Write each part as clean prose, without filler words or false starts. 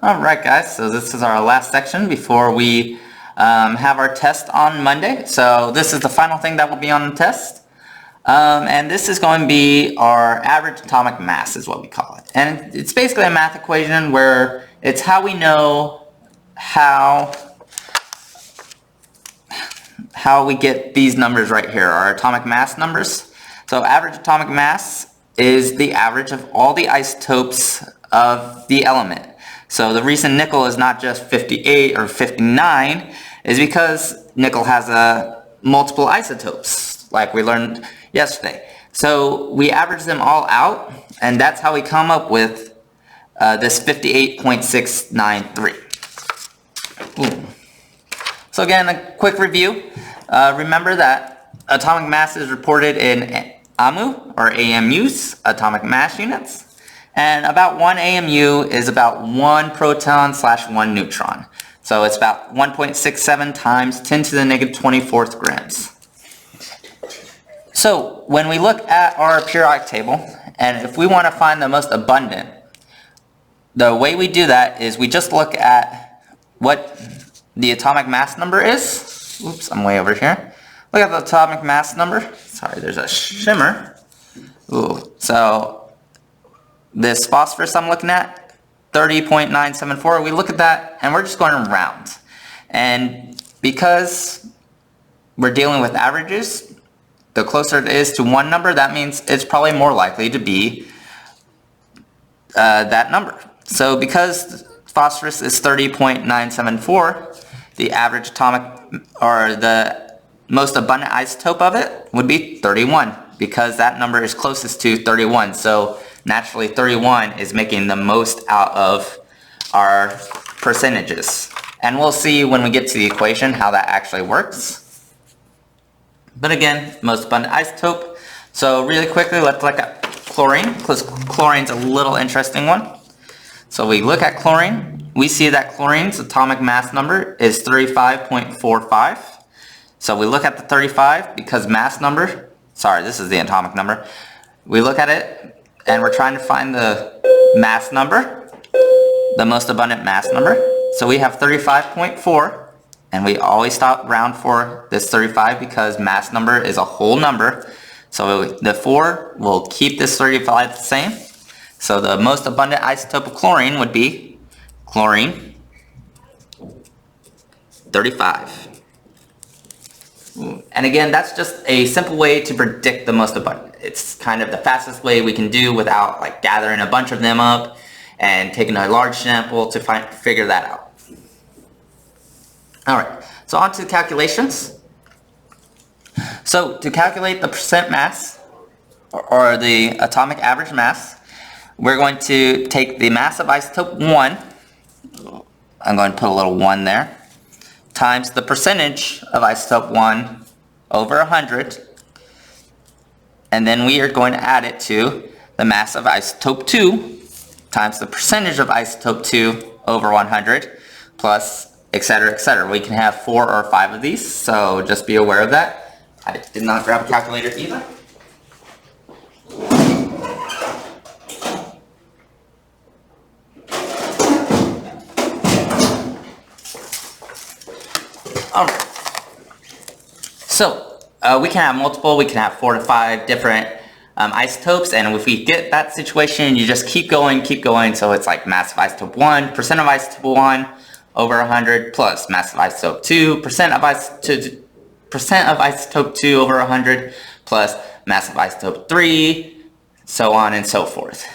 Alright guys, so this is our last section before we have our test on Monday. So this is the final thing that will be on the test. And this is going to be our average atomic mass is what we call it. And it's basically a math equation where it's how we know how we get these numbers right here, our atomic mass numbers. So average atomic mass is the average of all the isotopes of the element. So the reason nickel is not just 58 or 59 is because nickel has multiple isotopes, like we learned yesterday. So we average them all out, and that's how we come up with this 58.693. So again, a quick review. Remember that atomic mass is reported in AMU, or AMUs, atomic mass units. And about 1 AMU is about 1 proton / 1 neutron. So it's about 1.67 times 10 to the negative 24th grams. So when we look at our periodic table, and if we want to find the most abundant, the way we do that is we just look at what the atomic mass number is. Oops, I'm way over here. Look at the atomic mass number. Sorry, there's a shimmer. Ooh, so this phosphorus I'm looking at, 30.974, we look at that and we're just going to round. And because we're dealing with averages, the closer it is to one number, that means it's probably more likely to be that number. So because phosphorus is 30.974, the average atomic, or the most abundant isotope of it would be 31, because that number is closest to 31. So naturally 31 is making the most out of our percentages. And we'll see when we get to the equation how that actually works. But again, most abundant isotope. So really quickly, let's look at chlorine, because chlorine's a little interesting one. So we look at chlorine, we see that chlorine's atomic mass number is 35.45. So we look at the 35 because mass number, sorry, this is the atomic number. We look at it and we're trying to find the mass number, the most abundant mass number. So we have 35.4, and we always stop round for this 35 because mass number is a whole number. So the 4 will keep this 35 the same. So the most abundant isotope of chlorine would be chlorine 35. And again, that's just a simple way to predict the most abundant. It's kind of the fastest way we can do without like gathering a bunch of them up and taking a large sample to figure that out. Alright, so on to the calculations. So to calculate the percent mass, or the atomic average mass, we're going to take the mass of isotope 1, I'm going to put a little 1 there, times the percentage of isotope 1 over 100, and then we are going to add it to the mass of isotope 2 times the percentage of isotope 2 over 100, plus etc., etc. We can have 4 or 5 of these, so just be aware of that. I did not grab a calculator either. Alright, so we can have multiple, we can have 4 to 5 different isotopes, and if we get that situation, you just keep going, so it's like mass of isotope 1, percent of isotope 1 over 100, plus mass of isotope 2, percent of isotope 2 over 100, plus mass of isotope 3, so on and so forth.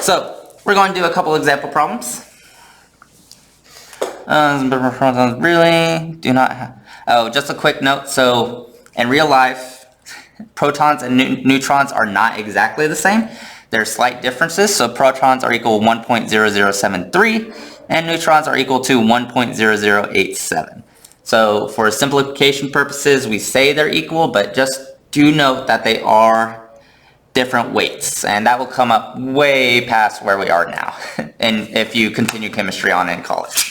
So we're going to do a couple example problems. Really do not have, oh, just a quick note. So in real life, protons and neutrons are not exactly the same. There are slight differences. So protons are equal to 1.0073 and neutrons are equal to 1.0087. So for simplification purposes, we say they're equal, but just do note that they are different weights, and that will come up way past where we are now and if you continue chemistry on in college.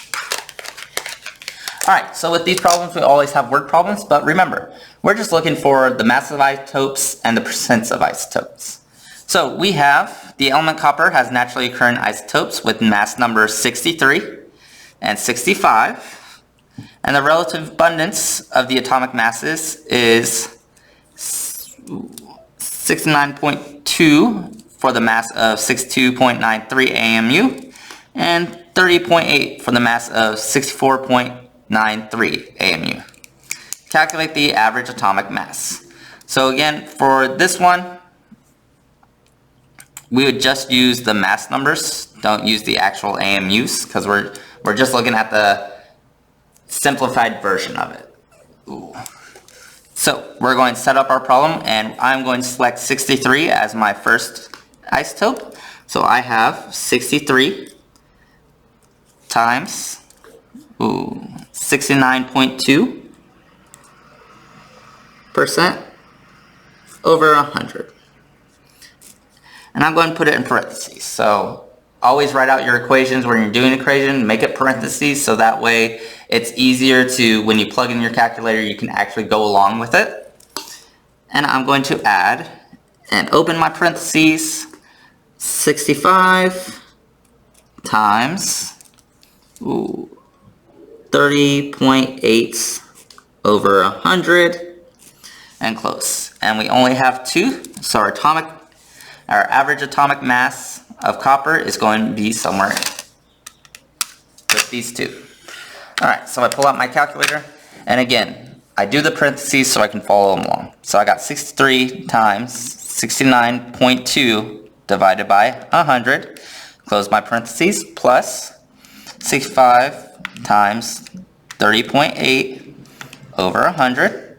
Alright, so with these problems we always have word problems, but remember, we're just looking for the mass of isotopes and the percents of isotopes. So we have the element copper has naturally occurring isotopes with mass numbers 63 and 65. And the relative abundance of the atomic masses is 69.2 for the mass of 62.93 AMU and 30.8 for the mass of 64.93 AMU. Calculate the average atomic mass. So again, for this one, we would just use the mass numbers. Don't use the actual AMUs because we're just looking at the simplified version of it. Ooh. So we're going to set up our problem, and I'm going to select 63 as my first isotope. So I have 63 times 69.2% over 100. And I'm going to put it in parentheses. So always write out your equations when you're doing an equation, make it parentheses so that way it's easier to, when you plug in your calculator, you can actually go along with it. And I'm going to add and open my parentheses, 65 times 30.8 over 100 and close. And we only have 2, so our average atomic mass of copper is going to be somewhere with these 2. Alright, so I pull out my calculator, and again, I do the parentheses so I can follow along. So I got 63 times 69.2 divided by 100, close my parentheses, plus 65 times 30.8 over 100,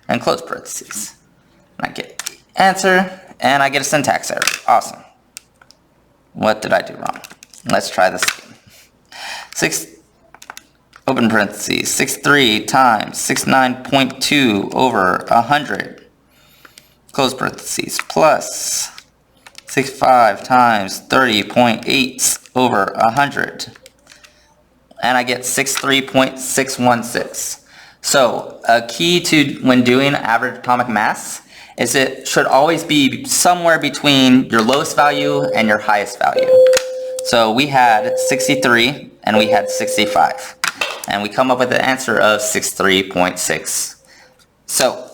and close parentheses. And I get the answer, and I get a syntax error. Awesome. What did I do wrong? Let's try this again. Open parentheses, 63 times 69.2 over 100, close parentheses, plus 65 times 30.8 over 100, and I get 63.616. So a key to when doing average atomic mass is it should always be somewhere between your lowest value and your highest value. So we had 63 and we had 65. And we come up with the answer of 63.6. So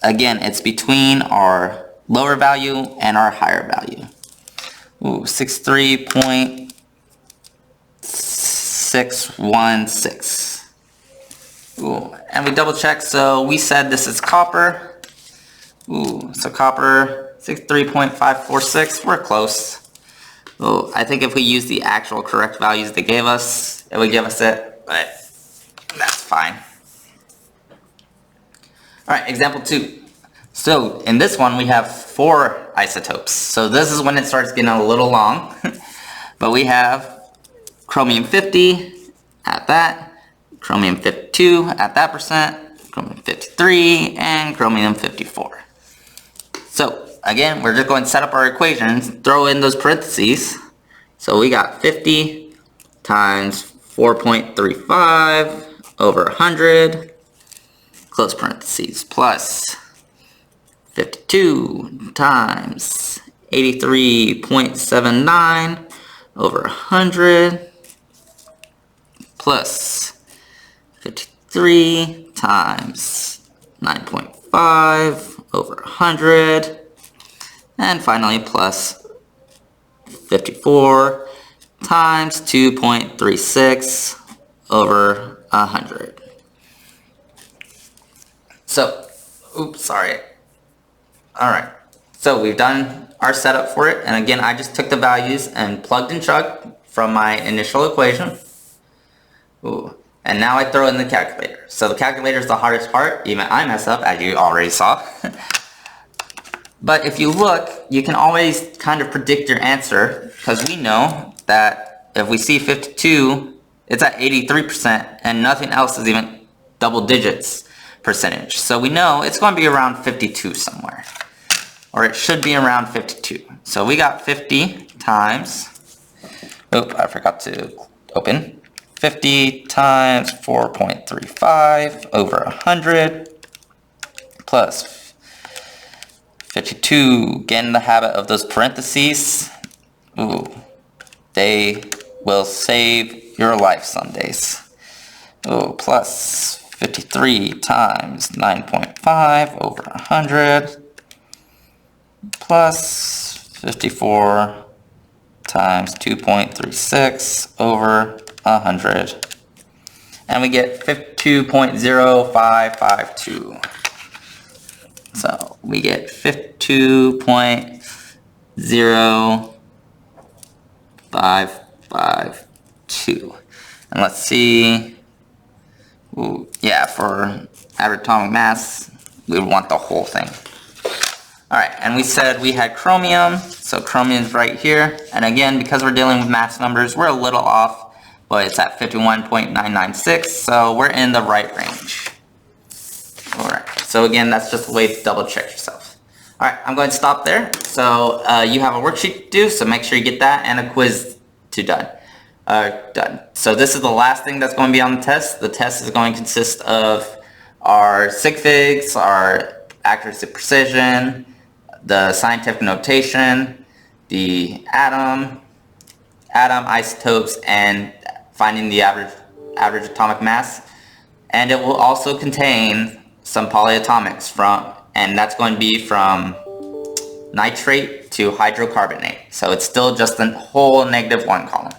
again, it's between our lower value and our higher value. 63.616. And we double check, so we said this is copper. So copper 63.546, we're close. I think if we use the actual correct values they gave us, it would give us it, but that's fine. Alright, example 2. So in this one we have 4 isotopes. So this is when it starts getting a little long. But we have chromium 50 at that, chromium 52 at that percent, chromium 53, and chromium 54. So again, we're just going to set up our equations, throw in those parentheses. So we got 50 times 4.35 over 100, close parentheses, plus 52 times 83.79 over 100, plus 53 times 9.5 over 100, and finally plus 54 times 2.36 over 100. So, sorry. Alright, so we've done our setup for it, and again I just took the values and plugged and chugged from my initial equation. And now I throw in the calculator. So the calculator is the hardest part, even I mess up, as you already saw. But if you look, you can always kind of predict your answer, because we know that if we see 52, it's at 83%, and nothing else is even double digits percentage. So we know it's going to be around 52 somewhere. Or it should be around 52. So we got 50 times, I forgot to open. 50 times 4.35 over 100 plus 52, get in the habit of those parentheses. Ooh, they will save your life some days. Oh, plus 53 times 9.5 over 100 plus 54 times 2.36 over 100. And we get 52.0552. So we get 52.0552. And let's see. Ooh, yeah, for average atomic mass, we would want the whole thing. Alright, and we said we had chromium, so chromium's right here. And again, because we're dealing with mass numbers, we're a little off, but it's at 51.996, so we're in the right range. Alright, so again, that's just a way to double check yourself. Alright, I'm going to stop there. So you have a worksheet to do, so make sure you get that, and a quiz to done. So this is the last thing that's going to be on the test. The test is going to consist of our sig figs, our accuracy precision, the scientific notation, the atom isotopes, and finding the average atomic mass. And it will also contain some polyatomics and that's going to be from nitrate to hydrocarbonate. So it's still just the whole -1 column.